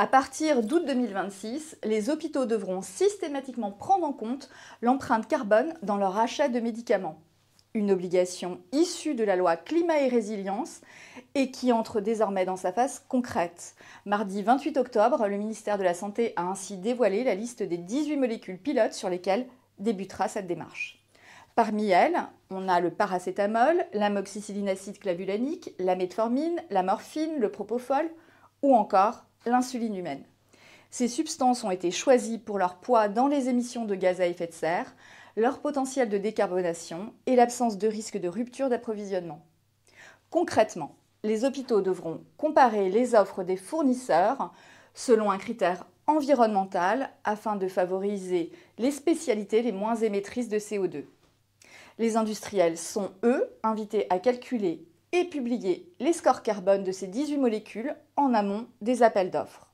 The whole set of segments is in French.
À partir d'août 2026, les hôpitaux devront systématiquement prendre en compte l'empreinte carbone dans leur achat de médicaments. Une obligation issue de la loi Climat et Résilience et qui entre désormais dans sa phase concrète. Mardi 28 octobre, le ministère de la Santé a ainsi dévoilé la liste des 18 molécules pilotes sur lesquelles débutera cette démarche. Parmi elles, on a le paracétamol, l'amoxicillinacide clavulanique, la metformine, la morphine, le propofol ou encore l'insuline humaine. Ces substances ont été choisies pour leur poids dans les émissions de gaz à effet de serre, leur potentiel de décarbonation et l'absence de risque de rupture d'approvisionnement. Concrètement, les hôpitaux devront comparer les offres des fournisseurs selon un critère environnemental afin de favoriser les spécialités les moins émettrices de CO2. Les industriels sont, eux, invités à calculer et publier les scores carbone de ces 18 molécules en amont des appels d'offres.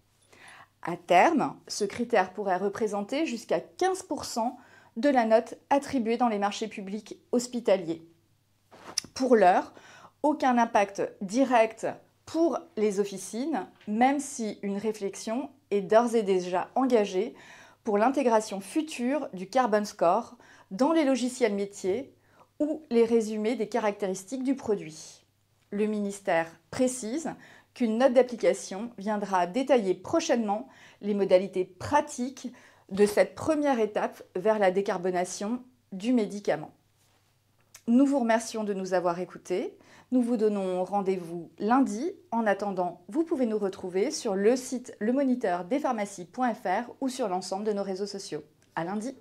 À terme, ce critère pourrait représenter jusqu'à 15% de la note attribuée dans les marchés publics hospitaliers. Pour l'heure, aucun impact direct pour les officines, même si une réflexion est d'ores et déjà engagée pour l'intégration future du Carbon Score dans les logiciels métiers ou les résumés des caractéristiques du produit. Le ministère précise qu'une note d'application viendra détailler prochainement les modalités pratiques de cette première étape vers la décarbonation du médicament. Nous vous remercions de nous avoir écoutés. Nous vous donnons rendez-vous lundi. En attendant, vous pouvez nous retrouver sur le site lemoniteur-des-pharmacies.fr ou sur l'ensemble de nos réseaux sociaux. À lundi!